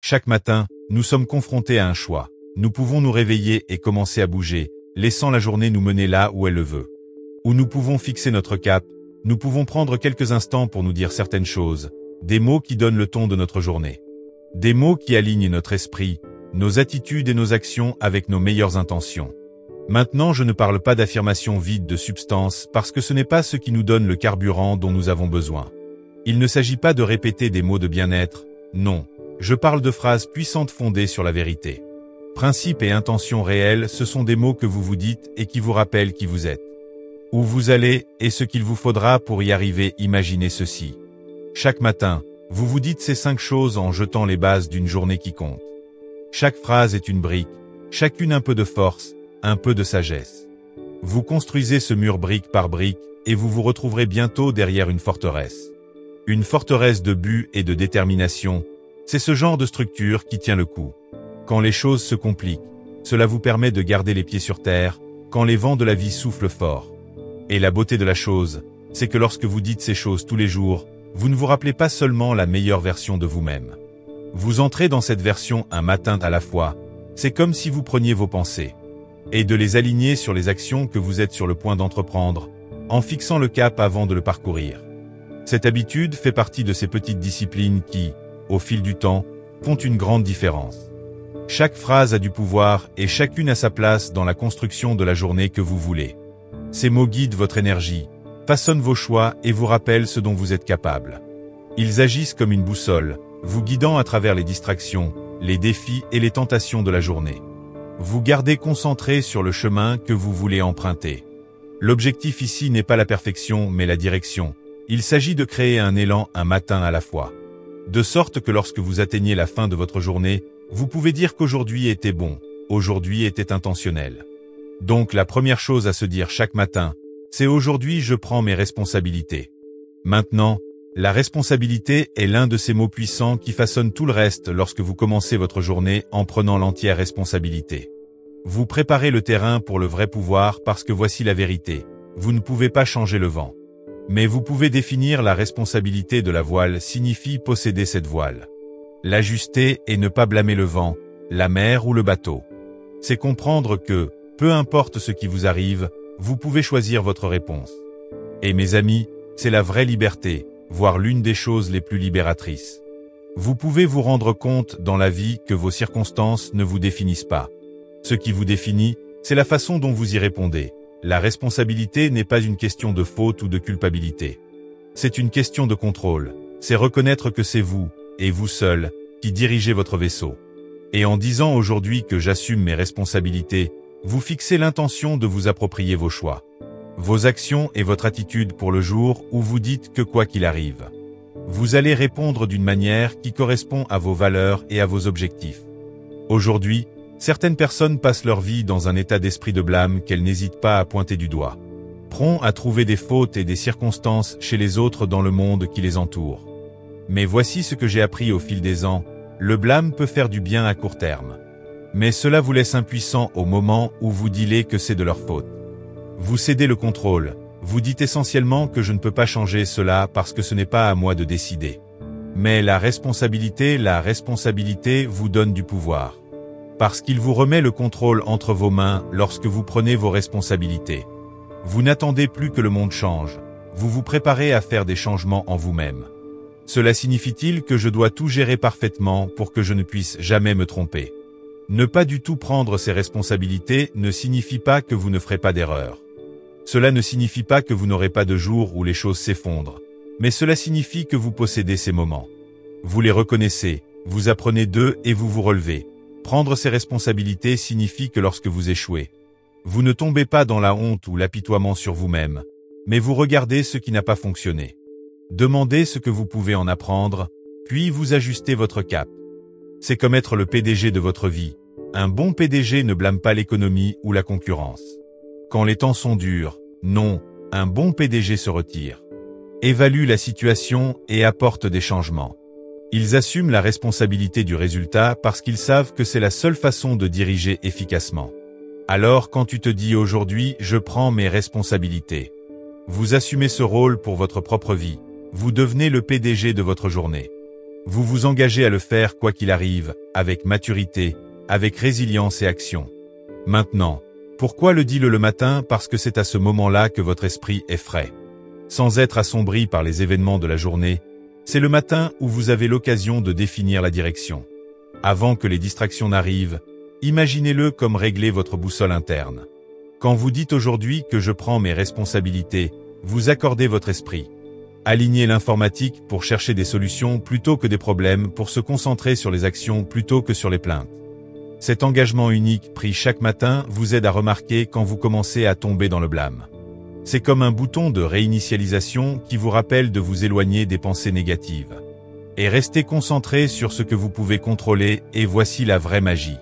Chaque matin, nous sommes confrontés à un choix. Nous pouvons nous réveiller et commencer à bouger, laissant la journée nous mener là où elle le veut. Ou nous pouvons fixer notre cap, nous pouvons prendre quelques instants pour nous dire certaines choses, des mots qui donnent le ton de notre journée. Des mots qui alignent notre esprit, nos attitudes et nos actions avec nos meilleures intentions. Maintenant, je ne parle pas d'affirmations vides de substance parce que ce n'est pas ce qui nous donne le carburant dont nous avons besoin. Il ne s'agit pas de répéter des mots de bien-être, non. Je parle de phrases puissantes fondées sur la vérité. Principes et intentions réelles, ce sont des mots que vous vous dites et qui vous rappellent qui vous êtes. Où vous allez et ce qu'il vous faudra pour y arriver, imaginez ceci. Chaque matin, vous vous dites ces 5 choses en jetant les bases d'une journée qui compte. Chaque phrase est une brique, chacune un peu de force, un peu de sagesse. Vous construisez ce mur brique par brique et vous vous retrouverez bientôt derrière une forteresse. Une forteresse de but et de détermination, c'est ce genre de structure qui tient le coup. Quand les choses se compliquent, cela vous permet de garder les pieds sur terre, quand les vents de la vie soufflent fort. Et la beauté de la chose, c'est que lorsque vous dites ces choses tous les jours, vous ne vous rappelez pas seulement la meilleure version de vous-même. Vous entrez dans cette version un matin à la fois, c'est comme si vous preniez vos pensées et de les aligner sur les actions que vous êtes sur le point d'entreprendre, en fixant le cap avant de le parcourir. Cette habitude fait partie de ces petites disciplines qui, au fil du temps, font une grande différence. Chaque phrase a du pouvoir et chacune a sa place dans la construction de la journée que vous voulez. Ces mots guident votre énergie, façonnent vos choix et vous rappellent ce dont vous êtes capable. Ils agissent comme une boussole, vous guidant à travers les distractions, les défis et les tentations de la journée. Vous gardez concentré sur le chemin que vous voulez emprunter. L'objectif ici n'est pas la perfection mais la direction. Il s'agit de créer un élan un matin à la fois. De sorte que lorsque vous atteignez la fin de votre journée, vous pouvez dire qu'aujourd'hui était bon, aujourd'hui était intentionnel. Donc la première chose à se dire chaque matin, c'est aujourd'hui je prends mes responsabilités. Maintenant, la responsabilité est l'un de ces mots puissants qui façonnent tout le reste lorsque vous commencez votre journée en prenant l'entière responsabilité. Vous préparez le terrain pour le vrai pouvoir parce que voici la vérité. Vous ne pouvez pas changer le vent. Mais vous pouvez définir la responsabilité de la voile signifie posséder cette voile. L'ajuster et ne pas blâmer le vent, la mer ou le bateau. C'est comprendre que, peu importe ce qui vous arrive, vous pouvez choisir votre réponse. Et mes amis, c'est la vraie liberté, voire l'une des choses les plus libératrices. Vous pouvez vous rendre compte dans la vie que vos circonstances ne vous définissent pas. Ce qui vous définit, c'est la façon dont vous y répondez. La responsabilité n'est pas une question de faute ou de culpabilité. C'est une question de contrôle. C'est reconnaître que c'est vous, et vous seul, qui dirigez votre vaisseau. Et en disant aujourd'hui que j'assume mes responsabilités, vous fixez l'intention de vous approprier vos choix, vos actions et votre attitude pour le jour où vous dites que quoi qu'il arrive, vous allez répondre d'une manière qui correspond à vos valeurs et à vos objectifs. Aujourd'hui, certaines personnes passent leur vie dans un état d'esprit de blâme qu'elles n'hésitent pas à pointer du doigt, prompts à trouver des fautes et des circonstances chez les autres dans le monde qui les entoure. Mais voici ce que j'ai appris au fil des ans, le blâme peut faire du bien à court terme. Mais cela vous laisse impuissant au moment où vous dilez que c'est de leur faute. Vous cédez le contrôle, vous dites essentiellement que je ne peux pas changer cela parce que ce n'est pas à moi de décider. Mais la responsabilité vous donne du pouvoir. Parce qu'il vous remet le contrôle entre vos mains lorsque vous prenez vos responsabilités. Vous n'attendez plus que le monde change, vous vous préparez à faire des changements en vous-même. Cela signifie-t-il que je dois tout gérer parfaitement pour que je ne puisse jamais me tromper? Ne pas du tout prendre ses responsabilités ne signifie pas que vous ne ferez pas d'erreur. Cela ne signifie pas que vous n'aurez pas de jours où les choses s'effondrent, mais cela signifie que vous possédez ces moments. Vous les reconnaissez, vous apprenez d'eux et vous vous relevez. Prendre ses responsabilités signifie que lorsque vous échouez, vous ne tombez pas dans la honte ou l'apitoiement sur vous-même, mais vous regardez ce qui n'a pas fonctionné. Demandez ce que vous pouvez en apprendre, puis vous ajustez votre cap. C'est comme être le PDG de votre vie. Un bon PDG ne blâme pas l'économie ou la concurrence. Quand les temps sont durs, non, un bon PDG se retire. Évalue la situation et apporte des changements. Ils assument la responsabilité du résultat parce qu'ils savent que c'est la seule façon de diriger efficacement. Alors quand tu te dis aujourd'hui « je prends mes responsabilités », vous assumez ce rôle pour votre propre vie. Vous devenez le PDG de votre journée. Vous vous engagez à le faire quoi qu'il arrive, avec maturité, avec résilience et action. Maintenant, pourquoi le dis-le le matin? Parce que c'est à ce moment-là que votre esprit est frais. Sans être assombri par les événements de la journée, c'est le matin où vous avez l'occasion de définir la direction. Avant que les distractions n'arrivent, imaginez-le comme régler votre boussole interne. Quand vous dites aujourd'hui que je prends mes responsabilités, vous accordez votre esprit. Alignez l'informatique pour chercher des solutions plutôt que des problèmes, pour se concentrer sur les actions plutôt que sur les plaintes. Cet engagement unique pris chaque matin vous aide à remarquer quand vous commencez à tomber dans le blâme. C'est comme un bouton de réinitialisation qui vous rappelle de vous éloigner des pensées négatives. Et restez concentré sur ce que vous pouvez contrôler, et voici la vraie magie.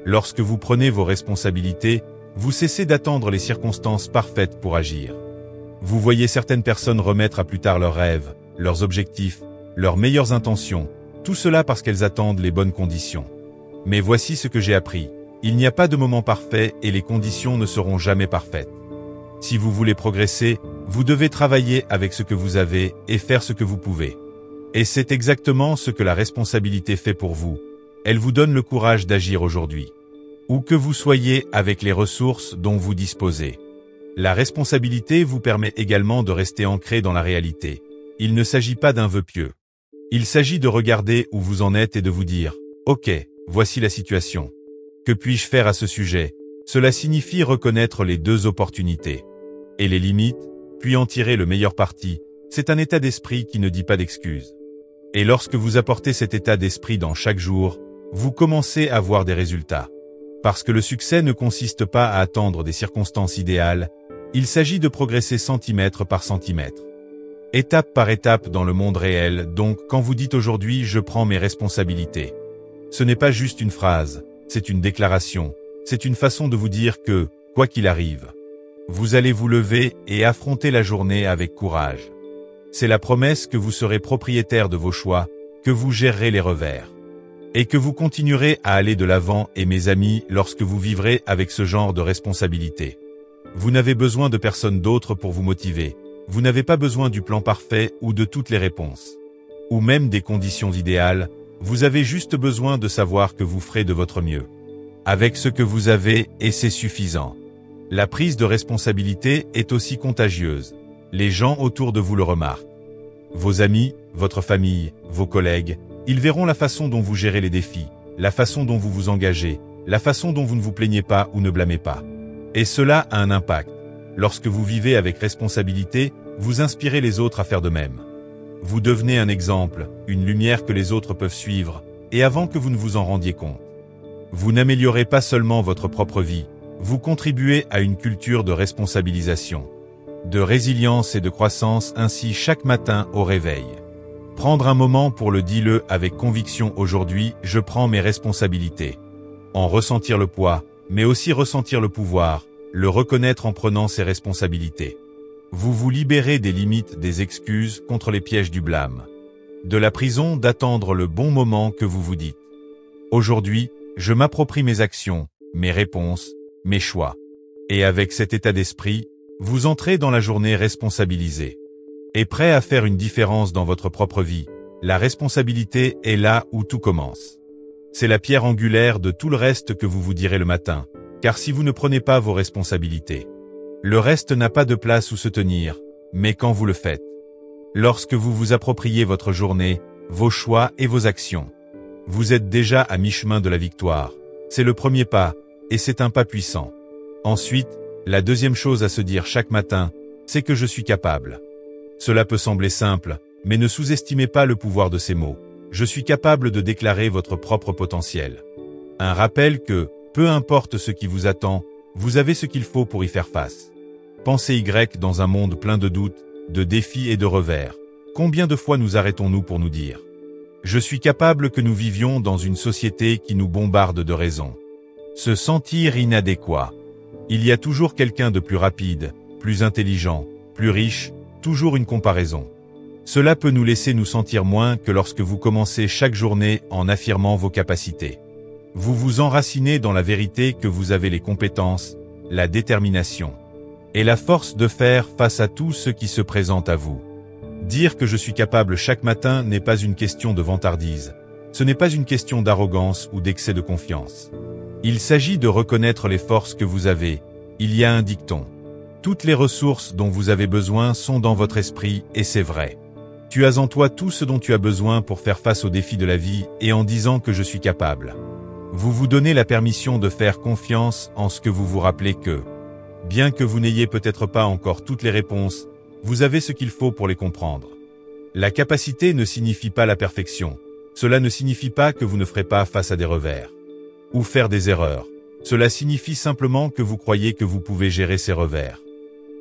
Lorsque vous prenez vos responsabilités, vous cessez d'attendre les circonstances parfaites pour agir. Vous voyez certaines personnes remettre à plus tard leurs rêves, leurs objectifs, leurs meilleures intentions, tout cela parce qu'elles attendent les bonnes conditions. Mais voici ce que j'ai appris. Il n'y a pas de moment parfait et les conditions ne seront jamais parfaites. Si vous voulez progresser, vous devez travailler avec ce que vous avez et faire ce que vous pouvez. Et c'est exactement ce que la responsabilité fait pour vous. Elle vous donne le courage d'agir aujourd'hui. Où que vous soyez avec les ressources dont vous disposez. La responsabilité vous permet également de rester ancré dans la réalité. Il ne s'agit pas d'un vœu pieux. Il s'agit de regarder où vous en êtes et de vous dire « Ok, voici la situation. Que puis-je faire à ce sujet ?» Cela signifie reconnaître les deux opportunités. Et les limites, puis en tirer le meilleur parti. C'est un état d'esprit qui ne dit pas d'excuses. Et lorsque vous apportez cet état d'esprit dans chaque jour, vous commencez à voir des résultats. Parce que le succès ne consiste pas à attendre des circonstances idéales, il s'agit de progresser centimètre par centimètre. Étape par étape dans le monde réel, donc quand vous dites aujourd'hui « je prends mes responsabilités », ce n'est pas juste une phrase, c'est une déclaration, c'est une façon de vous dire que, quoi qu'il arrive, vous allez vous lever et affronter la journée avec courage. C'est la promesse que vous serez propriétaire de vos choix, que vous gérerez les revers. Et que vous continuerez à aller de l'avant et mes amis lorsque vous vivrez avec ce genre de responsabilité. Vous n'avez besoin de personne d'autre pour vous motiver. Vous n'avez pas besoin du plan parfait ou de toutes les réponses. Ou même des conditions idéales, vous avez juste besoin de savoir que vous ferez de votre mieux. Avec ce que vous avez, et c'est suffisant. La prise de responsabilité est aussi contagieuse. Les gens autour de vous le remarquent. Vos amis, votre famille, vos collègues, ils verront la façon dont vous gérez les défis, la façon dont vous vous engagez, la façon dont vous ne vous plaignez pas ou ne blâmez pas. Et cela a un impact. Lorsque vous vivez avec responsabilité, vous inspirez les autres à faire de même. Vous devenez un exemple, une lumière que les autres peuvent suivre, et avant que vous ne vous en rendiez compte. Vous n'améliorez pas seulement votre propre vie, vous contribuez à une culture de responsabilisation, de résilience et de croissance ainsi chaque matin au réveil. Prendre un moment pour le dis-le avec conviction aujourd'hui, je prends mes responsabilités. En ressentir le poids, mais aussi ressentir le pouvoir, le reconnaître en prenant ses responsabilités. Vous vous libérez des limites des excuses contre les pièges du blâme. De la prison d'attendre le bon moment que vous vous dites. Aujourd'hui, je m'approprie mes actions, mes réponses, mes choix. Et avec cet état d'esprit, vous entrez dans la journée responsabilisé. Et prêt à faire une différence dans votre propre vie. La responsabilité est là où tout commence. C'est la pierre angulaire de tout le reste que vous vous direz le matin. Car si vous ne prenez pas vos responsabilités, le reste n'a pas de place où se tenir, mais quand vous le faites. Lorsque vous vous appropriez votre journée, vos choix et vos actions. Vous êtes déjà à mi-chemin de la victoire. C'est le premier pas, et c'est un pas puissant. Ensuite, la deuxième chose à se dire chaque matin, c'est que je suis capable. Cela peut sembler simple, mais ne sous-estimez pas le pouvoir de ces mots. Je suis capable de déclarer votre propre potentiel. Un rappel que, peu importe ce qui vous attend, vous avez ce qu'il faut pour y faire face. Pensez Y dans un monde plein de doutes, de défis et de revers. Combien de fois nous arrêtons-nous pour nous dire « Je suis capable » que nous vivions dans une société qui nous bombarde de raisons. Se sentir inadéquat. Il y a toujours quelqu'un de plus rapide, plus intelligent, plus riche, toujours une comparaison. Cela peut nous laisser nous sentir moins que lorsque vous commencez chaque journée en affirmant vos capacités. Vous vous enracinez dans la vérité que vous avez les compétences, la détermination et la force de faire face à tout ce qui se présente à vous. Dire que je suis capable chaque matin n'est pas une question de vantardise. Ce n'est pas une question d'arrogance ou d'excès de confiance. Il s'agit de reconnaître les forces que vous avez. Il y a un dicton. Toutes les ressources dont vous avez besoin sont dans votre esprit, et c'est vrai. Tu as en toi tout ce dont tu as besoin pour faire face aux défis de la vie, et en disant que je suis capable. Vous vous donnez la permission de faire confiance en ce que vous vous rappelez que, bien que vous n'ayez peut-être pas encore toutes les réponses, vous avez ce qu'il faut pour les comprendre. La capacité ne signifie pas la perfection. Cela ne signifie pas que vous ne ferez pas face à des revers ou faire des erreurs. Cela signifie simplement que vous croyez que vous pouvez gérer ces revers.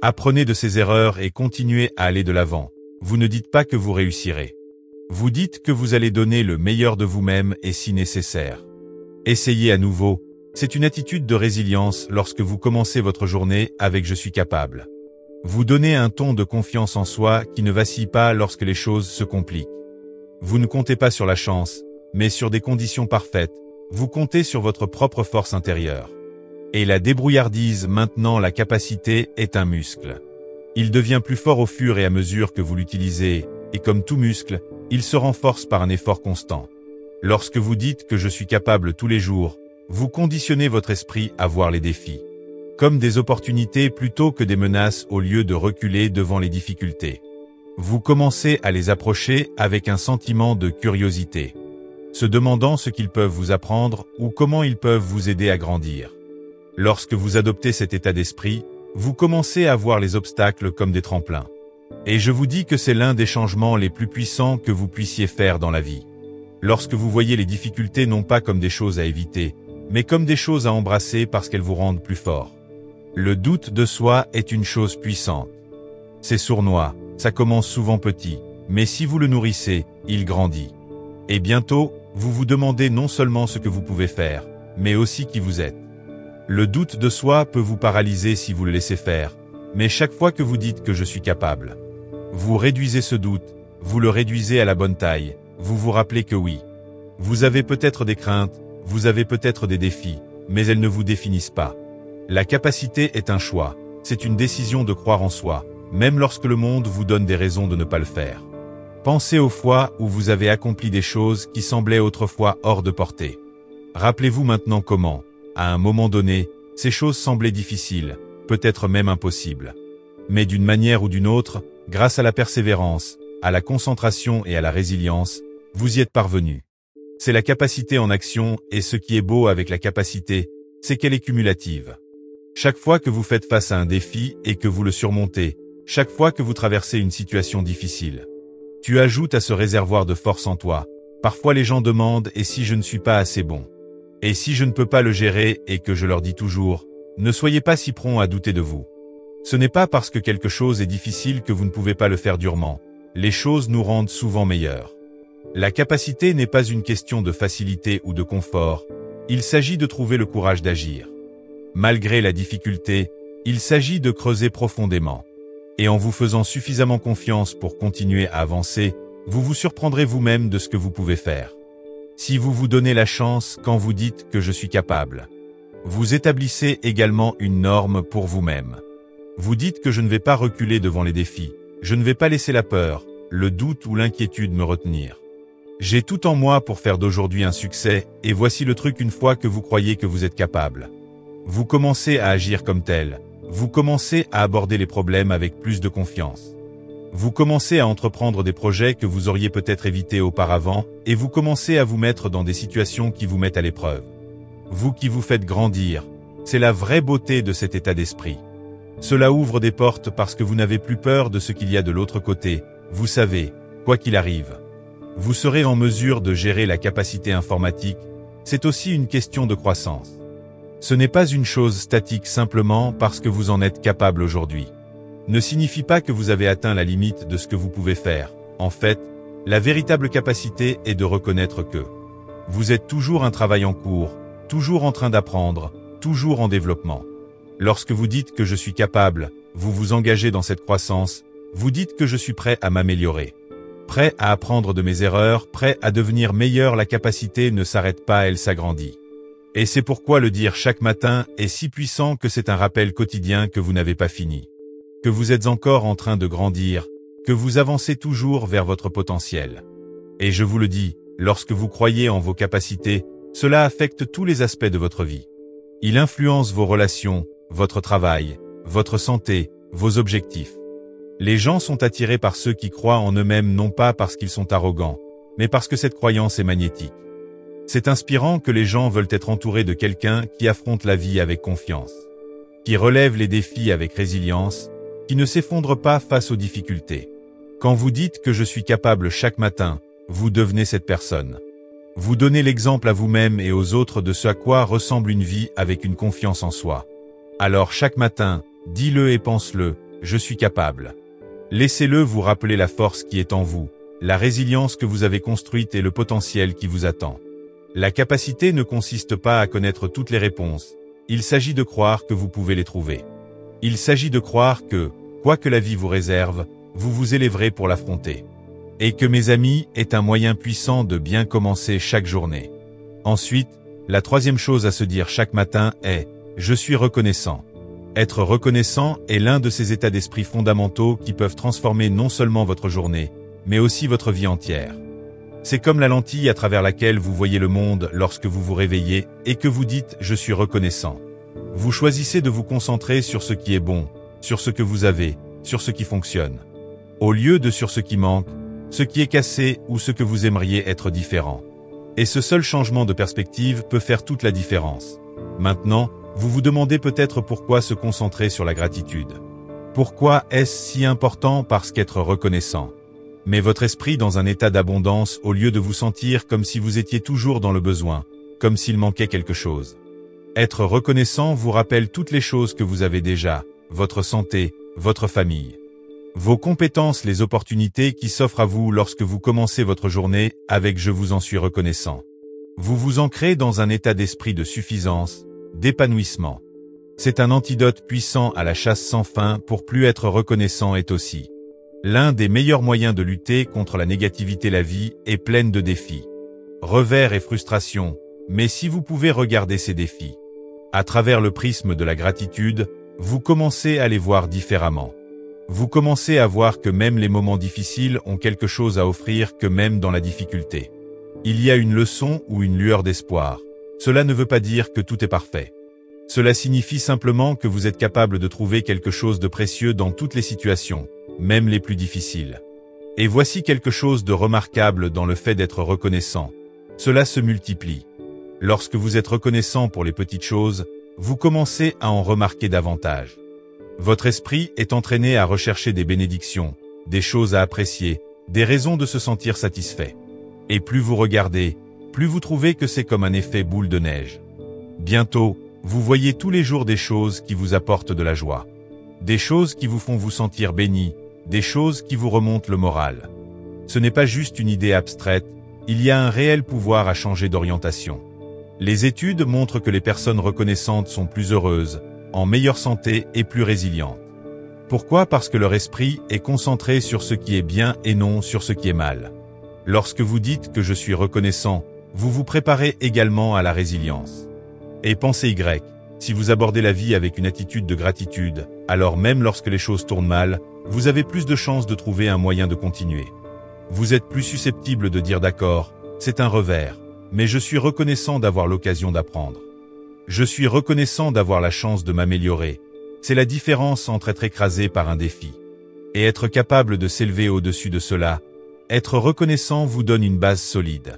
Apprenez de ces erreurs et continuez à aller de l'avant. Vous ne dites pas que vous réussirez. Vous dites que vous allez donner le meilleur de vous-même et si nécessaire. Essayez à nouveau. C'est une attitude de résilience lorsque vous commencez votre journée avec « je suis capable ». Vous donnez un ton de confiance en soi qui ne vacille pas lorsque les choses se compliquent. Vous ne comptez pas sur la chance, mais sur des conditions parfaites. Vous comptez sur votre propre force intérieure. Et la débrouillardise, maintenant la capacité, est un muscle. Il devient plus fort au fur et à mesure que vous l'utilisez, et comme tout muscle, il se renforce par un effort constant. Lorsque vous dites que je suis capable tous les jours, vous conditionnez votre esprit à voir les défis comme des opportunités plutôt que des menaces au lieu de reculer devant les difficultés. Vous commencez à les approcher avec un sentiment de curiosité, se demandant ce qu'ils peuvent vous apprendre ou comment ils peuvent vous aider à grandir. Lorsque vous adoptez cet état d'esprit, vous commencez à voir les obstacles comme des tremplins. Et je vous dis que c'est l'un des changements les plus puissants que vous puissiez faire dans la vie. Lorsque vous voyez les difficultés non pas comme des choses à éviter, mais comme des choses à embrasser parce qu'elles vous rendent plus fort. Le doute de soi est une chose puissante. C'est sournois, ça commence souvent petit, mais si vous le nourrissez, il grandit. Et bientôt, vous vous demandez non seulement ce que vous pouvez faire, mais aussi qui vous êtes. Le doute de soi peut vous paralyser si vous le laissez faire, mais chaque fois que vous dites que je suis capable, vous réduisez ce doute, vous le réduisez à la bonne taille, vous vous rappelez que oui. Vous avez peut-être des craintes, vous avez peut-être des défis, mais elles ne vous définissent pas. La capacité est un choix, c'est une décision de croire en soi, même lorsque le monde vous donne des raisons de ne pas le faire. Pensez aux fois où vous avez accompli des choses qui semblaient autrefois hors de portée. Rappelez-vous maintenant comment, à un moment donné, ces choses semblaient difficiles, peut-être même impossibles. Mais d'une manière ou d'une autre, grâce à la persévérance, à la concentration et à la résilience, vous y êtes parvenu. C'est la capacité en action, et ce qui est beau avec la capacité, c'est qu'elle est cumulative. Chaque fois que vous faites face à un défi et que vous le surmontez, chaque fois que vous traversez une situation difficile, tu ajoutes à ce réservoir de force en toi. Parfois les gens demandent « et si je ne suis pas assez bon ? Et si je ne peux pas le gérer ?» et que je leur dis toujours « ne soyez pas si prompt à douter de vous. » Ce n'est pas parce que quelque chose est difficile que vous ne pouvez pas le faire durement. Les choses nous rendent souvent meilleurs. La capacité n'est pas une question de facilité ou de confort. Il s'agit de trouver le courage d'agir. Malgré la difficulté, il s'agit de creuser profondément. Et en vous faisant suffisamment confiance pour continuer à avancer, vous vous surprendrez vous-même de ce que vous pouvez faire. Si vous vous donnez la chance quand vous dites que je suis capable, vous établissez également une norme pour vous-même. Vous dites que je ne vais pas reculer devant les défis, je ne vais pas laisser la peur, le doute ou l'inquiétude me retenir. J'ai tout en moi pour faire d'aujourd'hui un succès, et voici le truc une fois que vous croyez que vous êtes capable. Vous commencez à agir comme tel. Vous commencez à aborder les problèmes avec plus de confiance. Vous commencez à entreprendre des projets que vous auriez peut-être évités auparavant, et vous commencez à vous mettre dans des situations qui vous mettent à l'épreuve. Vous qui vous faites grandir, c'est la vraie beauté de cet état d'esprit. Cela ouvre des portes parce que vous n'avez plus peur de ce qu'il y a de l'autre côté. Vous savez, quoi qu'il arrive, vous serez en mesure de gérer la capacité informatique. C'est aussi une question de croissance. Ce n'est pas une chose statique simplement parce que vous en êtes capable aujourd'hui. Ne signifie pas que vous avez atteint la limite de ce que vous pouvez faire. En fait, la véritable capacité est de reconnaître que vous êtes toujours un travail en cours, toujours en train d'apprendre, toujours en développement. Lorsque vous dites que je suis capable, vous vous engagez dans cette croissance, vous dites que je suis prêt à m'améliorer. Prêt à apprendre de mes erreurs, prêt à devenir meilleur. La capacité ne s'arrête pas, elle s'agrandit. Et c'est pourquoi le dire chaque matin est si puissant que c'est un rappel quotidien que vous n'avez pas fini. Que vous êtes encore en train de grandir, que vous avancez toujours vers votre potentiel. Et je vous le dis, lorsque vous croyez en vos capacités, cela affecte tous les aspects de votre vie. Il influence vos relations, votre travail, votre santé, vos objectifs. Les gens sont attirés par ceux qui croient en eux-mêmes non pas parce qu'ils sont arrogants, mais parce que cette croyance est magnétique. C'est inspirant que les gens veulent être entourés de quelqu'un qui affronte la vie avec confiance, qui relève les défis avec résilience, qui ne s'effondre pas face aux difficultés. Quand vous dites que je suis capable chaque matin, vous devenez cette personne. Vous donnez l'exemple à vous-même et aux autres de ce à quoi ressemble une vie avec une confiance en soi. Alors chaque matin, dis-le et pense-le, je suis capable. Laissez-le vous rappeler la force qui est en vous, la résilience que vous avez construite et le potentiel qui vous attend. La capacité ne consiste pas à connaître toutes les réponses, il s'agit de croire que vous pouvez les trouver. Il s'agit de croire que, quoi que la vie vous réserve, vous vous élèverez pour l'affronter. Et que mes amis est un moyen puissant de bien commencer chaque journée. Ensuite, la troisième chose à se dire chaque matin est « Je suis reconnaissant ». Être reconnaissant est l'un de ces états d'esprit fondamentaux qui peuvent transformer non seulement votre journée, mais aussi votre vie entière. C'est comme la lentille à travers laquelle vous voyez le monde lorsque vous vous réveillez et que vous dites « Je suis reconnaissant ». Vous choisissez de vous concentrer sur ce qui est bon, sur ce que vous avez, sur ce qui fonctionne. Au lieu de sur ce qui manque, ce qui est cassé ou ce que vous aimeriez être différent. Et ce seul changement de perspective peut faire toute la différence. Maintenant, vous vous demandez peut-être pourquoi se concentrer sur la gratitude. Pourquoi est-ce si important? Parce qu'être reconnaissant met votre esprit dans un état d'abondance au lieu de vous sentir comme si vous étiez toujours dans le besoin, comme s'il manquait quelque chose. Être reconnaissant vous rappelle toutes les choses que vous avez déjà, votre santé, votre famille. Vos compétences, les opportunités qui s'offrent à vous lorsque vous commencez votre journée avec « Je vous en suis reconnaissant ». Vous vous ancrez dans un état d'esprit de suffisance, d'épanouissement. C'est un antidote puissant à la chasse sans fin pour plus être reconnaissant est aussi l'un des meilleurs moyens de lutter contre la négativité. La vie est pleine de défis, revers et frustrations, mais si vous pouvez regarder ces défis à travers le prisme de la gratitude, vous commencez à les voir différemment. Vous commencez à voir que même les moments difficiles ont quelque chose à offrir, que même dans la difficulté, il y a une leçon ou une lueur d'espoir. Cela ne veut pas dire que tout est parfait. Cela signifie simplement que vous êtes capable de trouver quelque chose de précieux dans toutes les situations, même les plus difficiles. Et voici quelque chose de remarquable dans le fait d'être reconnaissant. Cela se multiplie. Lorsque vous êtes reconnaissant pour les petites choses, vous commencez à en remarquer davantage. Votre esprit est entraîné à rechercher des bénédictions, des choses à apprécier, des raisons de se sentir satisfait. Et plus vous regardez, plus vous trouvez que c'est comme un effet boule de neige. Bientôt, vous voyez tous les jours des choses qui vous apportent de la joie. Des choses qui vous font vous sentir béni, des choses qui vous remontent le moral. Ce n'est pas juste une idée abstraite, il y a un réel pouvoir à changer d'orientation. Les études montrent que les personnes reconnaissantes sont plus heureuses, en meilleure santé et plus résilientes. Pourquoi? Parce que leur esprit est concentré sur ce qui est bien et non sur ce qui est mal. Lorsque vous dites que je suis reconnaissant, vous vous préparez également à la résilience. Et pensez Y, si vous abordez la vie avec une attitude de gratitude, alors même lorsque les choses tournent mal, vous avez plus de chances de trouver un moyen de continuer. Vous êtes plus susceptible de dire d'accord, c'est un revers, mais je suis reconnaissant d'avoir l'occasion d'apprendre. Je suis reconnaissant d'avoir la chance de m'améliorer. C'est la différence entre être écrasé par un défi et être capable de s'élever au-dessus de cela. Être reconnaissant vous donne une base solide.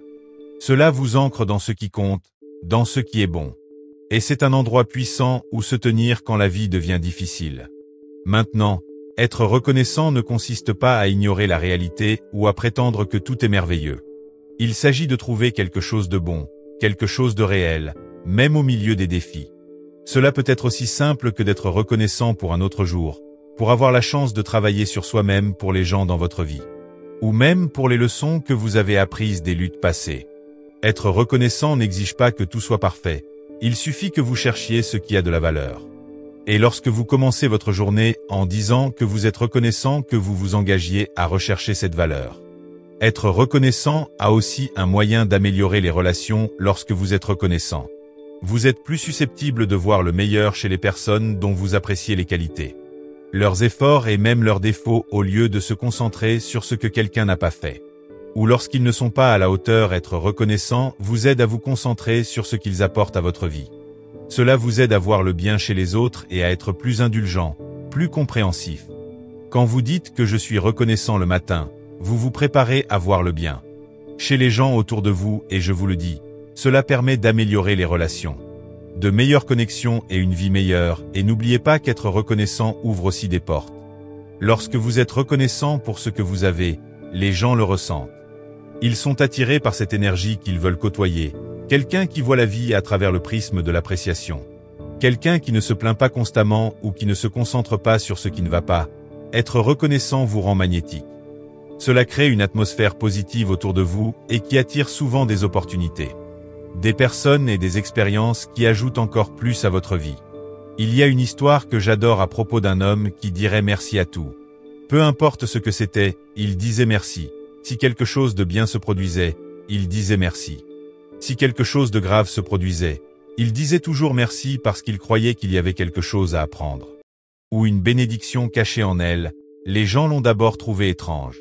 Cela vous ancre dans ce qui compte, dans ce qui est bon. Et c'est un endroit puissant où se tenir quand la vie devient difficile. Maintenant, être reconnaissant ne consiste pas à ignorer la réalité ou à prétendre que tout est merveilleux. Il s'agit de trouver quelque chose de bon, quelque chose de réel, même au milieu des défis. Cela peut être aussi simple que d'être reconnaissant pour un autre jour, pour avoir la chance de travailler sur soi-même pour les gens dans votre vie, ou même pour les leçons que vous avez apprises des luttes passées. Être reconnaissant n'exige pas que tout soit parfait, il suffit que vous cherchiez ce qui a de la valeur. Et lorsque vous commencez votre journée en disant que vous êtes reconnaissant, que vous vous engagiez à rechercher cette valeur. Être reconnaissant a aussi un moyen d'améliorer les relations lorsque vous êtes reconnaissant. Vous êtes plus susceptible de voir le meilleur chez les personnes dont vous appréciez les qualités. leurs efforts et même leurs défauts au lieu de se concentrer sur ce que quelqu'un n'a pas fait. Ou lorsqu'ils ne sont pas à la hauteur, être reconnaissant vous aide à vous concentrer sur ce qu'ils apportent à votre vie. Cela vous aide à voir le bien chez les autres et à être plus indulgent, plus compréhensif. Quand vous dites que je suis reconnaissant le matin, vous vous préparez à voir le bien chez les gens autour de vous et je vous le dis, cela permet d'améliorer les relations, de meilleures connexions et une vie meilleure, et n'oubliez pas qu'être reconnaissant ouvre aussi des portes. Lorsque vous êtes reconnaissant pour ce que vous avez, les gens le ressentent. Ils sont attirés par cette énergie qu'ils veulent côtoyer, quelqu'un qui voit la vie à travers le prisme de l'appréciation. Quelqu'un qui ne se plaint pas constamment ou qui ne se concentre pas sur ce qui ne va pas. Être reconnaissant vous rend magnétique. Cela crée une atmosphère positive autour de vous et qui attire souvent des opportunités, des personnes et des expériences qui ajoutent encore plus à votre vie. Il y a une histoire que j'adore à propos d'un homme qui dirait merci à tout. Peu importe ce que c'était, il disait merci. Si quelque chose de bien se produisait, il disait merci. Si quelque chose de grave se produisait, il disait toujours merci parce qu'il croyait qu'il y avait quelque chose à apprendre. Ou une bénédiction cachée en elle, les gens l'ont d'abord trouvé étrange.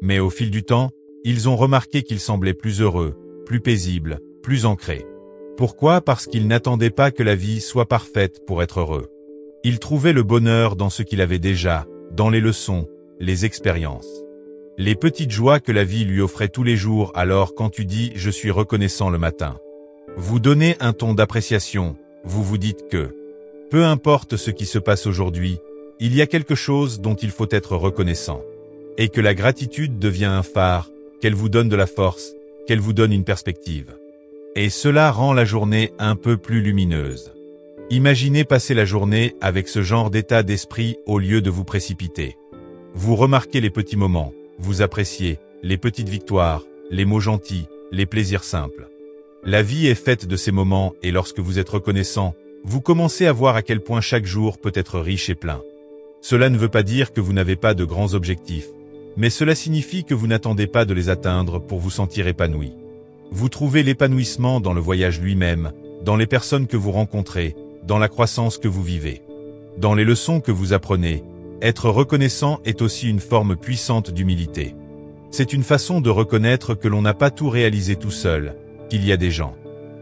Mais au fil du temps, ils ont remarqué qu'il semblait plus heureux, plus paisible, plus ancré. Pourquoi? Parce qu'il n'attendait pas que la vie soit parfaite pour être heureux. Il trouvait le bonheur dans ce qu'il avait déjà, dans les leçons, les expériences. Les petites joies que la vie lui offrait tous les jours. Alors quand tu dis « je suis reconnaissant le matin », vous donnez un ton d'appréciation, vous vous dites que, peu importe ce qui se passe aujourd'hui, il y a quelque chose dont il faut être reconnaissant. Et que la gratitude devient un phare, qu'elle vous donne de la force, qu'elle vous donne une perspective. Et cela rend la journée un peu plus lumineuse. Imaginez passer la journée avec ce genre d'état d'esprit au lieu de vous précipiter. Vous remarquez les petits moments, vous appréciez les petites victoires, les mots gentils, les plaisirs simples. La vie est faite de ces moments et lorsque vous êtes reconnaissant, vous commencez à voir à quel point chaque jour peut être riche et plein. Cela ne veut pas dire que vous n'avez pas de grands objectifs, mais cela signifie que vous n'attendez pas de les atteindre pour vous sentir épanoui. Vous trouvez l'épanouissement dans le voyage lui-même, dans les personnes que vous rencontrez, dans la croissance que vous vivez, dans les leçons que vous apprenez. Être reconnaissant est aussi une forme puissante d'humilité. C'est une façon de reconnaître que l'on n'a pas tout réalisé tout seul, qu'il y a des gens,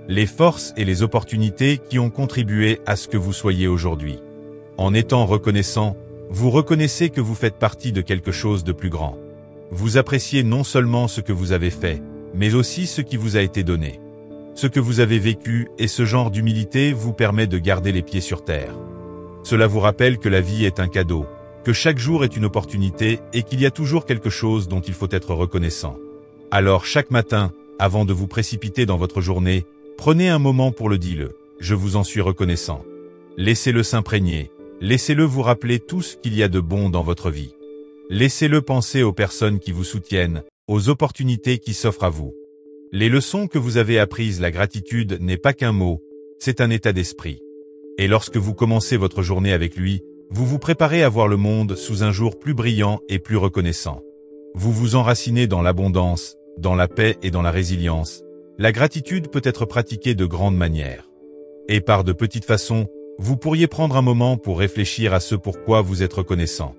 les forces et les opportunités qui ont contribué à ce que vous soyez aujourd'hui. En étant reconnaissant, vous reconnaissez que vous faites partie de quelque chose de plus grand. Vous appréciez non seulement ce que vous avez fait, mais aussi ce qui vous a été donné. Ce que vous avez vécu et ce genre d'humilité vous permet de garder les pieds sur terre. Cela vous rappelle que la vie est un cadeau, que chaque jour est une opportunité et qu'il y a toujours quelque chose dont il faut être reconnaissant. Alors chaque matin, avant de vous précipiter dans votre journée, prenez un moment pour le dire, je vous en suis reconnaissant. Laissez-le s'imprégner. Laissez-le vous rappeler tout ce qu'il y a de bon dans votre vie. Laissez-le penser aux personnes qui vous soutiennent, aux opportunités qui s'offrent à vous. Les leçons que vous avez apprises, la gratitude n'est pas qu'un mot, c'est un état d'esprit. Et lorsque vous commencez votre journée avec lui, vous vous préparez à voir le monde sous un jour plus brillant et plus reconnaissant. Vous vous enracinez dans l'abondance, dans la paix et dans la résilience. La gratitude peut être pratiquée de grandes manières. Et par de petites façons, vous pourriez prendre un moment pour réfléchir à ce pourquoi vous êtes reconnaissant.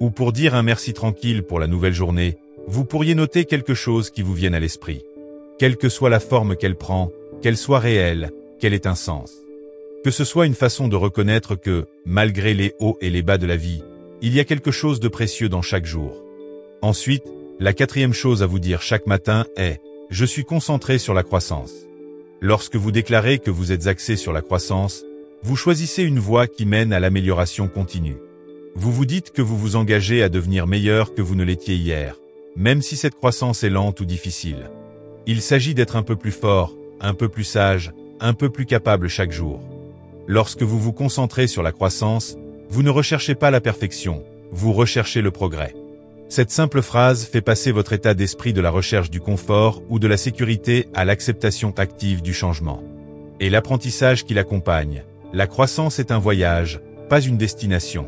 Ou pour dire un merci tranquille pour la nouvelle journée, vous pourriez noter quelque chose qui vous vienne à l'esprit. Quelle que soit la forme qu'elle prend, qu'elle soit réelle, qu'elle ait un sens. Que ce soit une façon de reconnaître que, malgré les hauts et les bas de la vie, il y a quelque chose de précieux dans chaque jour. Ensuite, la quatrième chose à vous dire chaque matin est « Je suis concentré sur la croissance ». Lorsque vous déclarez que vous êtes axé sur la croissance, vous choisissez une voie qui mène à l'amélioration continue. Vous vous dites que vous vous engagez à devenir meilleur que vous ne l'étiez hier, même si cette croissance est lente ou difficile. Il s'agit d'être un peu plus fort, un peu plus sage, un peu plus capable chaque jour. Lorsque vous vous concentrez sur la croissance, vous ne recherchez pas la perfection, vous recherchez le progrès. Cette simple phrase fait passer votre état d'esprit de la recherche du confort ou de la sécurité à l'acceptation active du changement. Et l'apprentissage qui l'accompagne. La croissance est un voyage, pas une destination.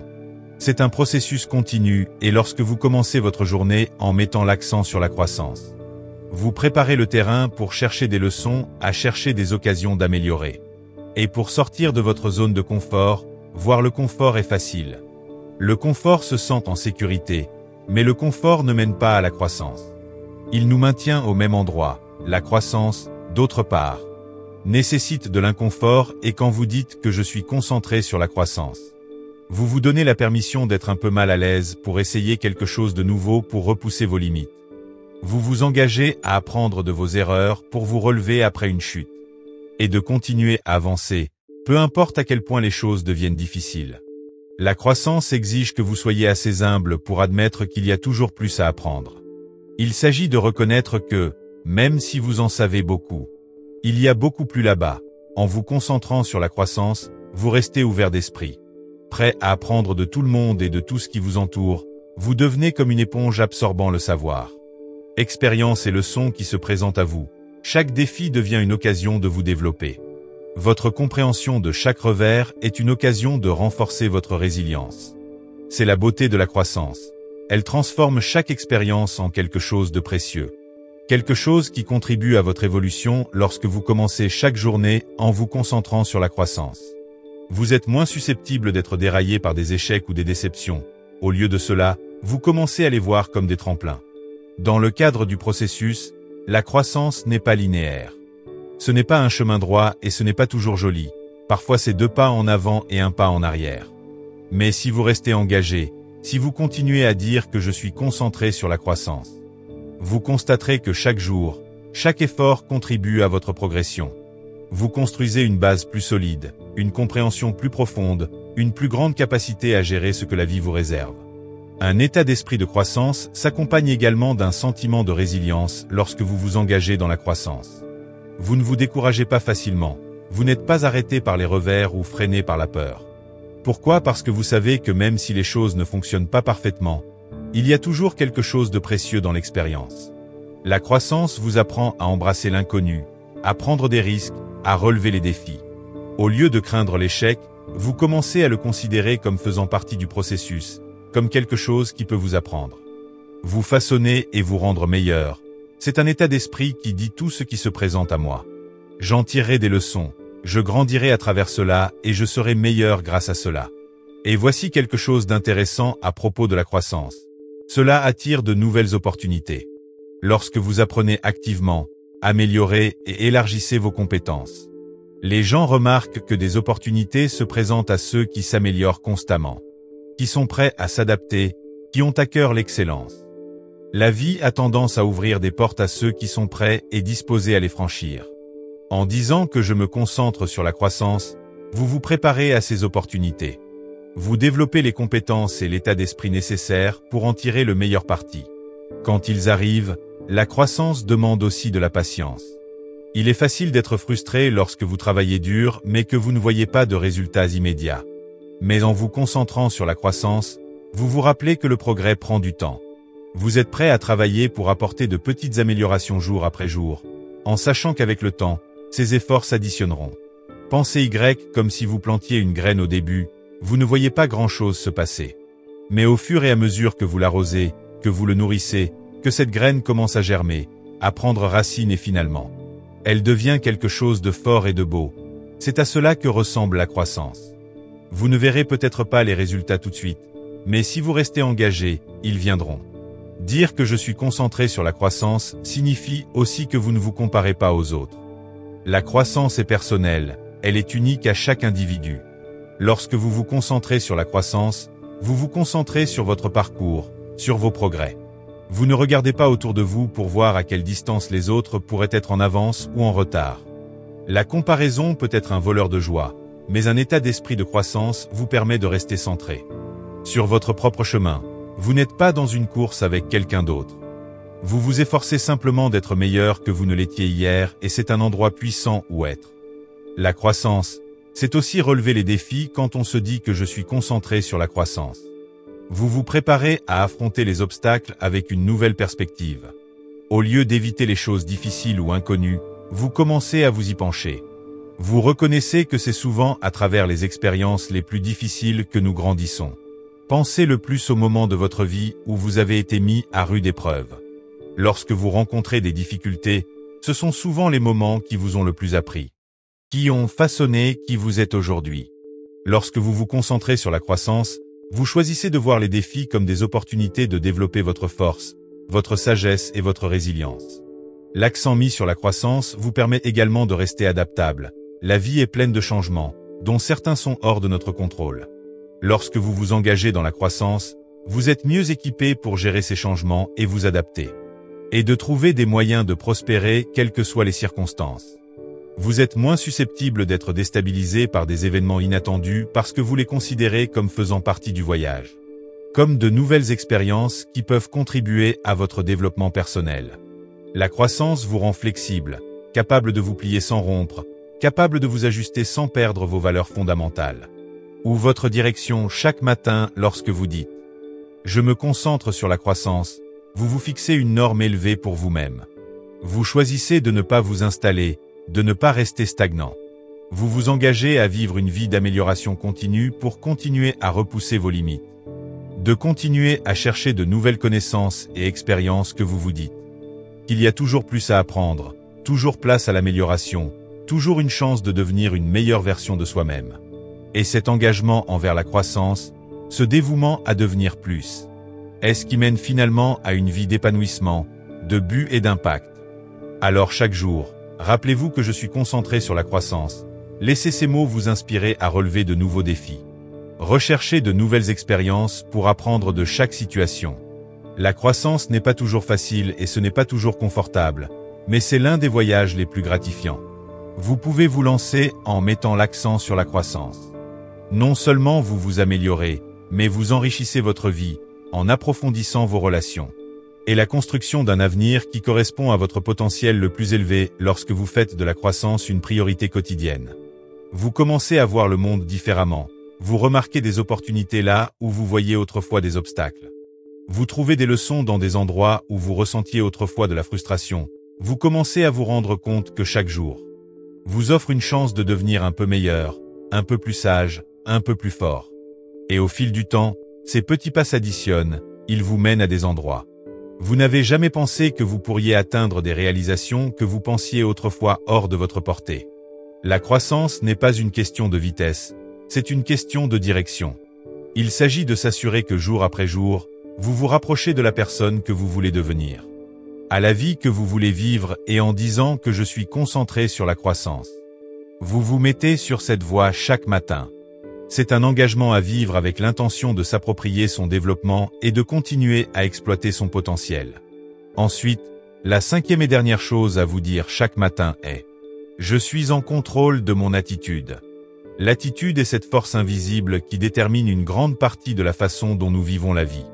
C'est un processus continu et lorsque vous commencez votre journée en mettant l'accent sur la croissance, vous préparez le terrain pour chercher des leçons, à chercher des occasions d'améliorer. Et pour sortir de votre zone de confort, voir le confort est facile. Le confort se sent en sécurité, mais le confort ne mène pas à la croissance. Il nous maintient au même endroit. La croissance, d'autre part, nécessite de l'inconfort et quand vous dites que je suis concentré sur la croissance, vous vous donnez la permission d'être un peu mal à l'aise pour essayer quelque chose de nouveau pour repousser vos limites. Vous vous engagez à apprendre de vos erreurs pour vous relever après une chute et de continuer à avancer, peu importe à quel point les choses deviennent difficiles. La croissance exige que vous soyez assez humble pour admettre qu'il y a toujours plus à apprendre. Il s'agit de reconnaître que, même si vous en savez beaucoup, il y a beaucoup plus là-bas. En vous concentrant sur la croissance, vous restez ouvert d'esprit. Prêt à apprendre de tout le monde et de tout ce qui vous entoure, vous devenez comme une éponge absorbant le savoir. Expérience et leçons qui se présentent à vous. Chaque défi devient une occasion de vous développer. Votre compréhension de chaque revers est une occasion de renforcer votre résilience. C'est la beauté de la croissance. Elle transforme chaque expérience en quelque chose de précieux. Quelque chose qui contribue à votre évolution lorsque vous commencez chaque journée en vous concentrant sur la croissance. Vous êtes moins susceptible d'être déraillé par des échecs ou des déceptions. Au lieu de cela, vous commencez à les voir comme des tremplins. Dans le cadre du processus, la croissance n'est pas linéaire. Ce n'est pas un chemin droit et ce n'est pas toujours joli. Parfois c'est 2 pas en avant et 1 pas en arrière. Mais si vous restez engagé, si vous continuez à dire que je suis concentré sur la croissance, vous constaterez que chaque jour, chaque effort contribue à votre progression. Vous construisez une base plus solide, une compréhension plus profonde, une plus grande capacité à gérer ce que la vie vous réserve. Un état d'esprit de croissance s'accompagne également d'un sentiment de résilience lorsque vous vous engagez dans la croissance. Vous ne vous découragez pas facilement, vous n'êtes pas arrêté par les revers ou freiné par la peur. Pourquoi? Parce que vous savez que même si les choses ne fonctionnent pas parfaitement, il y a toujours quelque chose de précieux dans l'expérience. La croissance vous apprend à embrasser l'inconnu, à prendre des risques, à relever les défis. Au lieu de craindre l'échec, vous commencez à le considérer comme faisant partie du processus, comme quelque chose qui peut vous apprendre. Vous façonner et vous rendre meilleur. C'est un état d'esprit qui dit tout ce qui se présente à moi. J'en tirerai des leçons, je grandirai à travers cela et je serai meilleur grâce à cela. Et voici quelque chose d'intéressant à propos de la croissance. Cela attire de nouvelles opportunités. Lorsque vous apprenez activement, améliorez et élargissez vos compétences. Les gens remarquent que des opportunités se présentent à ceux qui s'améliorent constamment, qui sont prêts à s'adapter, qui ont à cœur l'excellence. La vie a tendance à ouvrir des portes à ceux qui sont prêts et disposés à les franchir. En disant que je me concentre sur la croissance, vous vous préparez à ces opportunités. Vous développez les compétences et l'état d'esprit nécessaires pour en tirer le meilleur parti. Quand ils arrivent, la croissance demande aussi de la patience. Il est facile d'être frustré lorsque vous travaillez dur mais que vous ne voyez pas de résultats immédiats. Mais en vous concentrant sur la croissance, vous vous rappelez que le progrès prend du temps. Vous êtes prêt à travailler pour apporter de petites améliorations jour après jour, en sachant qu'avec le temps, ces efforts s'additionneront. Pensez Y comme si vous plantiez une graine au début, vous ne voyez pas grand-chose se passer. Mais au fur et à mesure que vous l'arrosez, que vous le nourrissez, que cette graine commence à germer, à prendre racine et finalement, elle devient quelque chose de fort et de beau. C'est à cela que ressemble la croissance. Vous ne verrez peut-être pas les résultats tout de suite, mais si vous restez engagé, ils viendront. Dire que je suis concentré sur la croissance signifie aussi que vous ne vous comparez pas aux autres. La croissance est personnelle, elle est unique à chaque individu. Lorsque vous vous concentrez sur la croissance, vous vous concentrez sur votre parcours, sur vos progrès. Vous ne regardez pas autour de vous pour voir à quelle distance les autres pourraient être en avance ou en retard. La comparaison peut être un voleur de joie, mais un état d'esprit de croissance vous permet de rester centré sur votre propre chemin. Vous n'êtes pas dans une course avec quelqu'un d'autre. Vous vous efforcez simplement d'être meilleur que vous ne l'étiez hier et c'est un endroit puissant où être. La croissance, c'est aussi relever les défis quand on se dit que je suis concentré sur la croissance. Vous vous préparez à affronter les obstacles avec une nouvelle perspective. Au lieu d'éviter les choses difficiles ou inconnues, vous commencez à vous y pencher. Vous reconnaissez que c'est souvent à travers les expériences les plus difficiles que nous grandissons. Pensez le plus au moment de votre vie où vous avez été mis à rude épreuve. Lorsque vous rencontrez des difficultés, ce sont souvent les moments qui vous ont le plus appris, qui ont façonné qui vous êtes aujourd'hui. Lorsque vous vous concentrez sur la croissance, Vous choisissez de voir les défis comme des opportunités de développer votre force, votre sagesse et votre résilience. L'accent mis sur la croissance vous permet également de rester adaptable. La vie est pleine de changements, dont certains sont hors de notre contrôle. Lorsque vous vous engagez dans la croissance, vous êtes mieux équipé pour gérer ces changements et vous adapter. Et de trouver des moyens de prospérer quelles que soient les circonstances. Vous êtes moins susceptible d'être déstabilisé par des événements inattendus parce que vous les considérez comme faisant partie du voyage. Comme de nouvelles expériences qui peuvent contribuer à votre développement personnel. La croissance vous rend flexible, capable de vous plier sans rompre, capable de vous ajuster sans perdre vos valeurs fondamentales. Ou votre direction chaque matin lorsque vous dites « Je me concentre sur la croissance », vous vous fixez une norme élevée pour vous-même. Vous choisissez de ne pas vous installer, de ne pas rester stagnant. Vous vous engagez à vivre une vie d'amélioration continue pour continuer à repousser vos limites. De continuer à chercher de nouvelles connaissances et expériences que vous vous dites qu'il y a toujours plus à apprendre, toujours place à l'amélioration, toujours une chance de devenir une meilleure version de soi-même. Et cet engagement envers la croissance, ce dévouement à devenir plus, est ce qui mène finalement à une vie d'épanouissement, de but et d'impact. Alors chaque jour, rappelez-vous que je suis concentré sur la croissance. Laissez ces mots vous inspirer à relever de nouveaux défis. Recherchez de nouvelles expériences pour apprendre de chaque situation. La croissance n'est pas toujours facile et ce n'est pas toujours confortable, mais c'est l'un des voyages les plus gratifiants. Vous pouvez vous lancer en mettant l'accent sur la croissance. Non seulement vous vous améliorez, mais vous enrichissez votre vie, en approfondissant vos relations. Et la construction d'un avenir qui correspond à votre potentiel le plus élevé lorsque vous faites de la croissance une priorité quotidienne. Vous commencez à voir le monde différemment. Vous remarquez des opportunités là où vous voyiez autrefois des obstacles. Vous trouvez des leçons dans des endroits où vous ressentiez autrefois de la frustration. Vous commencez à vous rendre compte que chaque jour vous offre une chance de devenir un peu meilleur, un peu plus sage, un peu plus fort. Et au fil du temps, ces petits pas s'additionnent, ils vous mènent à des endroits. Vous n'avez jamais pensé que vous pourriez atteindre des réalisations que vous pensiez autrefois hors de votre portée. La croissance n'est pas une question de vitesse, c'est une question de direction. Il s'agit de s'assurer que jour après jour, vous vous rapprochez de la personne que vous voulez devenir, à la vie que vous voulez vivre et en disant que je suis concentré sur la croissance. Vous vous mettez sur cette voie chaque matin. C'est un engagement à vivre avec l'intention de s'approprier son développement et de continuer à exploiter son potentiel. Ensuite, la cinquième et dernière chose à vous dire chaque matin est « Je suis en contrôle de mon attitude ». L'attitude est cette force invisible qui détermine une grande partie de la façon dont nous vivons la vie.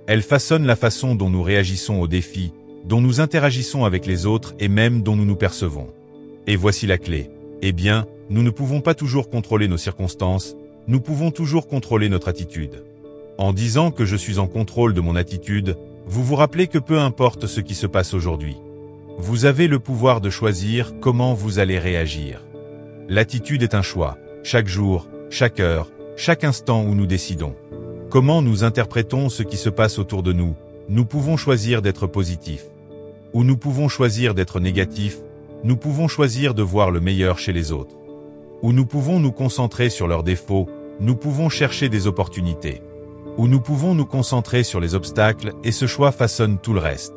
Elle façonne la façon dont nous réagissons aux défis, dont nous interagissons avec les autres et même dont nous nous percevons. Et voici la clé. Eh bien, nous ne pouvons pas toujours contrôler nos circonstances, nous pouvons toujours contrôler notre attitude. En disant que je suis en contrôle de mon attitude, vous vous rappelez que peu importe ce qui se passe aujourd'hui, vous avez le pouvoir de choisir comment vous allez réagir. L'attitude est un choix, chaque jour, chaque heure, chaque instant où nous décidons. Comment nous interprétons ce qui se passe autour de nous, nous pouvons choisir d'être positifs. Ou nous pouvons choisir d'être négatifs, nous pouvons choisir de voir le meilleur chez les autres. Ou nous pouvons nous concentrer sur leurs défauts, nous pouvons chercher des opportunités. Ou nous pouvons nous concentrer sur les obstacles et ce choix façonne tout le reste.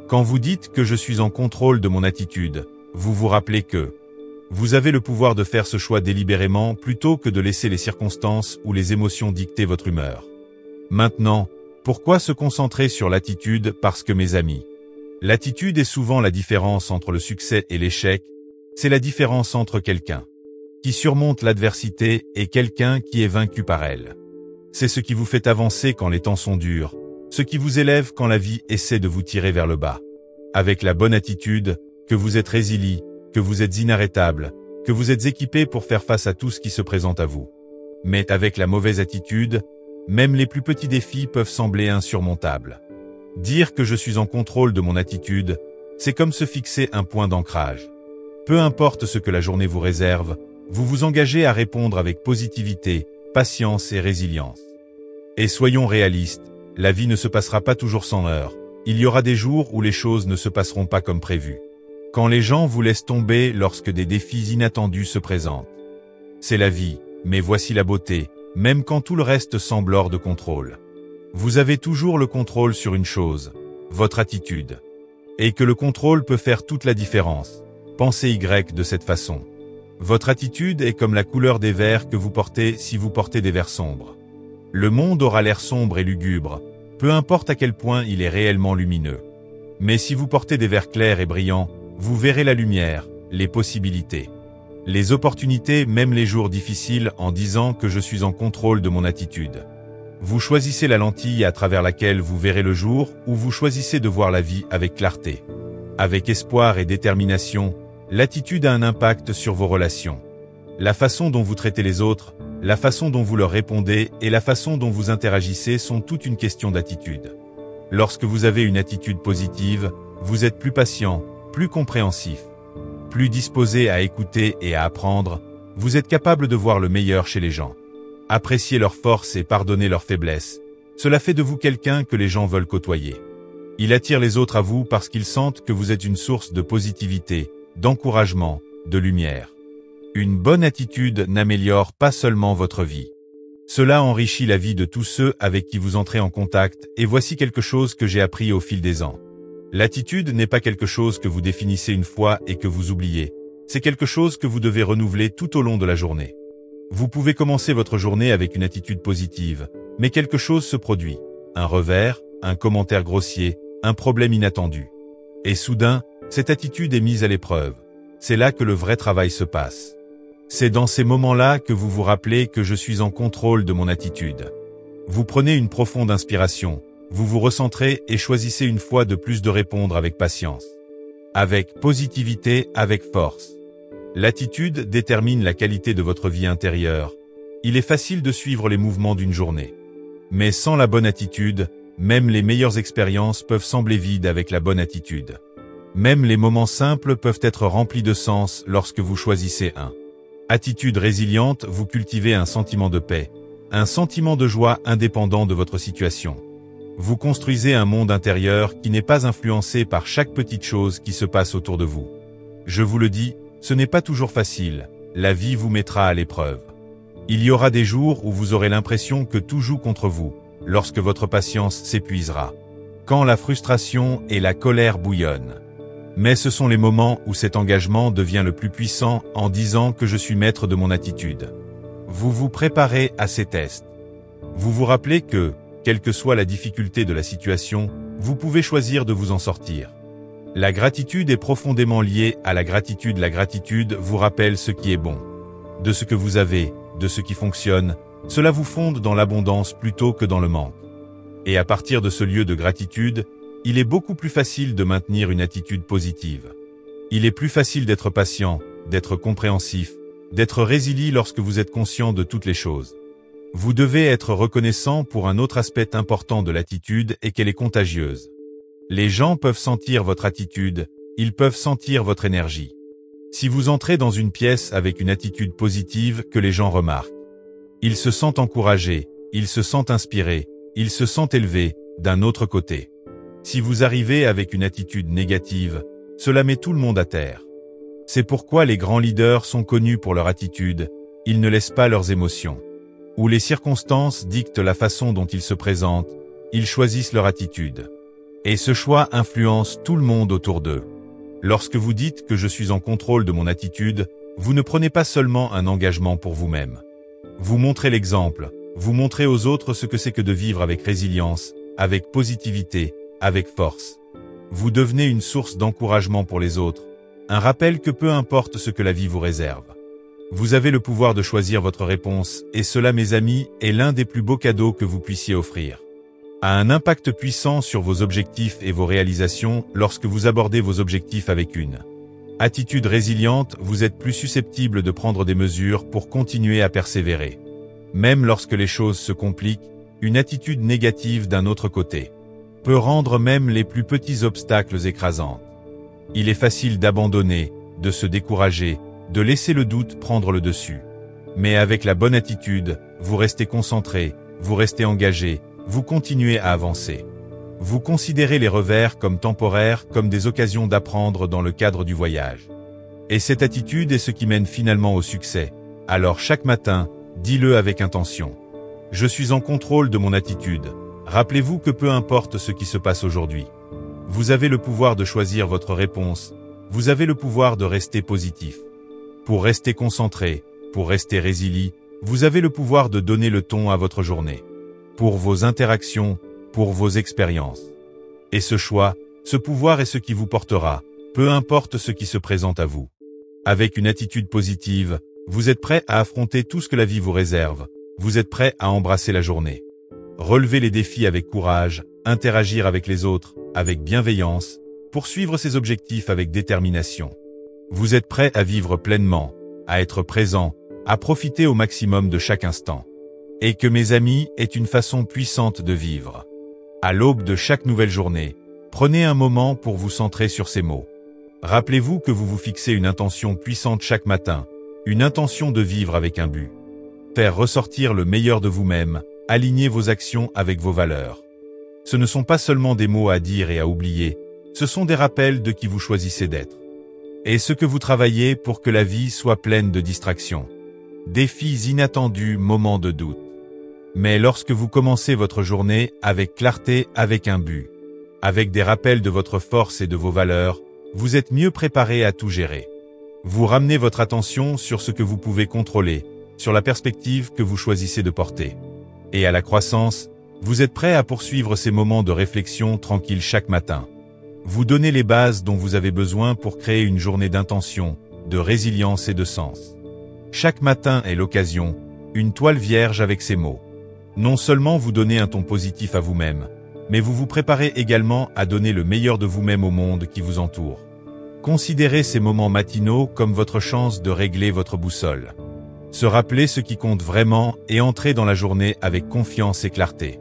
Quand vous dites que je suis en contrôle de mon attitude, vous vous rappelez que vous avez le pouvoir de faire ce choix délibérément plutôt que de laisser les circonstances ou les émotions dicter votre humeur. Maintenant, pourquoi se concentrer sur l'attitude? Parce que mes amis, l'attitude est souvent la différence entre le succès et l'échec, c'est la différence entre quelqu'un qui surmonte l'adversité et quelqu'un qui est vaincu par elle. C'est ce qui vous fait avancer quand les temps sont durs, ce qui vous élève quand la vie essaie de vous tirer vers le bas. Avec la bonne attitude, que vous êtes résilient, que vous êtes inarrêtable, que vous êtes équipé pour faire face à tout ce qui se présente à vous. Mais avec la mauvaise attitude, même les plus petits défis peuvent sembler insurmontables. Dire que je suis en contrôle de mon attitude, c'est comme se fixer un point d'ancrage. Peu importe ce que la journée vous réserve, vous vous engagez à répondre avec positivité, patience et résilience. Et soyons réalistes, la vie ne se passera pas toujours sans heurts. Il y aura des jours où les choses ne se passeront pas comme prévu. Quand les gens vous laissent tomber lorsque des défis inattendus se présentent. C'est la vie, mais voici la beauté. même quand tout le reste semble hors de contrôle. Vous avez toujours le contrôle sur une chose, votre attitude. Et que le contrôle peut faire toute la différence. Pensez Y de cette façon. Votre attitude est comme la couleur des verres que vous portez si vous portez des verres sombres. Le monde aura l'air sombre et lugubre, peu importe à quel point il est réellement lumineux. Mais si vous portez des verres clairs et brillants, vous verrez la lumière, les possibilités. Les opportunités, même les jours difficiles, en disant que je suis en contrôle de mon attitude. Vous choisissez la lentille à travers laquelle vous verrez le jour ou vous choisissez de voir la vie avec clarté. Avec espoir et détermination, l'attitude a un impact sur vos relations. La façon dont vous traitez les autres, la façon dont vous leur répondez et la façon dont vous interagissez sont toute une question d'attitude. Lorsque vous avez une attitude positive, vous êtes plus patient, plus compréhensif, plus disposé à écouter et à apprendre, vous êtes capable de voir le meilleur chez les gens. Apprécier leurs forces et pardonner leurs faiblesses, cela fait de vous quelqu'un que les gens veulent côtoyer. Il attire les autres à vous parce qu'ils sentent que vous êtes une source de positivité, d'encouragement, de lumière. Une bonne attitude n'améliore pas seulement votre vie. Cela enrichit la vie de tous ceux avec qui vous entrez en contact et voici quelque chose que j'ai appris au fil des ans. L'attitude n'est pas quelque chose que vous définissez une fois et que vous oubliez. C'est quelque chose que vous devez renouveler tout au long de la journée. Vous pouvez commencer votre journée avec une attitude positive, mais quelque chose se produit. Un revers, un commentaire grossier, un problème inattendu. Et soudain, cette attitude est mise à l'épreuve. C'est là que le vrai travail se passe. C'est dans ces moments-là que vous vous rappelez que je suis en contrôle de mon attitude. Vous prenez une profonde inspiration, vous vous recentrez et choisissez une fois de plus de répondre avec patience. Avec positivité, avec force. L'attitude détermine la qualité de votre vie intérieure. Il est facile de suivre les mouvements d'une journée. Mais sans la bonne attitude, même les meilleures expériences peuvent sembler vides avec la bonne attitude. Même les moments simples peuvent être remplis de sens lorsque vous choisissez un. Attitude résiliente, vous cultivez un sentiment de paix, un sentiment de joie indépendant de votre situation. Vous construisez un monde intérieur qui n'est pas influencé par chaque petite chose qui se passe autour de vous. Je vous le dis, ce n'est pas toujours facile, la vie vous mettra à l'épreuve. Il y aura des jours où vous aurez l'impression que tout joue contre vous, lorsque votre patience s'épuisera. Quand la frustration et la colère bouillonnent. Mais ce sont les moments où cet engagement devient le plus puissant en disant que je suis maître de mon attitude. Vous vous préparez à ces tests. Vous vous rappelez que, quelle que soit la difficulté de la situation, vous pouvez choisir de vous en sortir. La gratitude est profondément liée à la gratitude. La gratitude vous rappelle ce qui est bon. De ce que vous avez, de ce qui fonctionne, cela vous fonde dans l'abondance plutôt que dans le manque. Et à partir de ce lieu de gratitude, il est beaucoup plus facile de maintenir une attitude positive. Il est plus facile d'être patient, d'être compréhensif, d'être résilient lorsque vous êtes conscient de toutes les choses. Vous devez être reconnaissant pour un autre aspect important de l'attitude et qu'elle est contagieuse. Les gens peuvent sentir votre attitude, ils peuvent sentir votre énergie. Si vous entrez dans une pièce avec une attitude positive que les gens remarquent, ils se sentent encouragés, ils se sentent inspirés, ils se sentent élevés, d'un autre côté. Si vous arrivez avec une attitude négative, cela met tout le monde à terre. C'est pourquoi les grands leaders sont connus pour leur attitude, ils ne laissent pas leurs émotions. Où les circonstances dictent la façon dont ils se présentent, ils choisissent leur attitude. Et ce choix influence tout le monde autour d'eux. Lorsque vous dites que je suis en contrôle de mon attitude, vous ne prenez pas seulement un engagement pour vous-même. Vous montrez l'exemple, vous montrez aux autres ce que c'est que de vivre avec résilience, avec positivité, avec force. Vous devenez une source d'encouragement pour les autres, un rappel que peu importe ce que la vie vous réserve. Vous avez le pouvoir de choisir votre réponse, et cela, mes amis, est l'un des plus beaux cadeaux que vous puissiez offrir. A un impact puissant sur vos objectifs et vos réalisations lorsque vous abordez vos objectifs avec une attitude résiliente, vous êtes plus susceptible de prendre des mesures pour continuer à persévérer. Même lorsque les choses se compliquent, une attitude négative d'un autre côté peut rendre même les plus petits obstacles écrasants. Il est facile d'abandonner, de se décourager, de laisser le doute prendre le dessus. Mais avec la bonne attitude, vous restez concentré, vous restez engagé, vous continuez à avancer. Vous considérez les revers comme temporaires, comme des occasions d'apprendre dans le cadre du voyage. Et cette attitude est ce qui mène finalement au succès. Alors chaque matin, dis-le avec intention. Je suis en contrôle de mon attitude. Rappelez-vous que peu importe ce qui se passe aujourd'hui, vous avez le pouvoir de choisir votre réponse. Vous avez le pouvoir de rester positif. Pour rester concentré, pour rester résilient, vous avez le pouvoir de donner le ton à votre journée. Pour vos interactions, pour vos expériences. Et ce choix, ce pouvoir est ce qui vous portera, peu importe ce qui se présente à vous. Avec une attitude positive, vous êtes prêt à affronter tout ce que la vie vous réserve. Vous êtes prêt à embrasser la journée. Relever les défis avec courage, interagir avec les autres, avec bienveillance, poursuivre ses objectifs avec détermination. Vous êtes prêt à vivre pleinement, à être présent, à profiter au maximum de chaque instant. Et que mes amis est une façon puissante de vivre. À l'aube de chaque nouvelle journée, prenez un moment pour vous centrer sur ces mots. Rappelez-vous que vous vous fixez une intention puissante chaque matin, une intention de vivre avec un but. Faire ressortir le meilleur de vous-même, aligner vos actions avec vos valeurs. Ce ne sont pas seulement des mots à dire et à oublier, ce sont des rappels de qui vous choisissez d'être. Et ce que vous travaillez pour que la vie soit pleine de distractions. Défis inattendus, moments de doute. Mais lorsque vous commencez votre journée avec clarté, avec un but, avec des rappels de votre force et de vos valeurs, vous êtes mieux préparé à tout gérer. Vous ramenez votre attention sur ce que vous pouvez contrôler, sur la perspective que vous choisissez de porter. Et à la croissance, vous êtes prêt à poursuivre ces moments de réflexion tranquille chaque matin. Vous donnez les bases dont vous avez besoin pour créer une journée d'intention, de résilience et de sens. Chaque matin est l'occasion, une toile vierge avec ces mots. Non seulement vous donnez un ton positif à vous-même, mais vous vous préparez également à donner le meilleur de vous-même au monde qui vous entoure. Considérez ces moments matinaux comme votre chance de régler votre boussole. Se rappeler ce qui compte vraiment et entrer dans la journée avec confiance et clarté.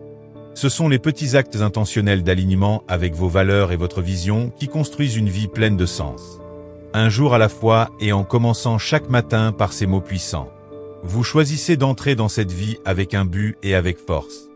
Ce sont les petits actes intentionnels d'alignement avec vos valeurs et votre vision qui construisent une vie pleine de sens. Un jour à la fois et en commençant chaque matin par ces mots puissants. Vous choisissez d'entrer dans cette vie avec un but et avec force.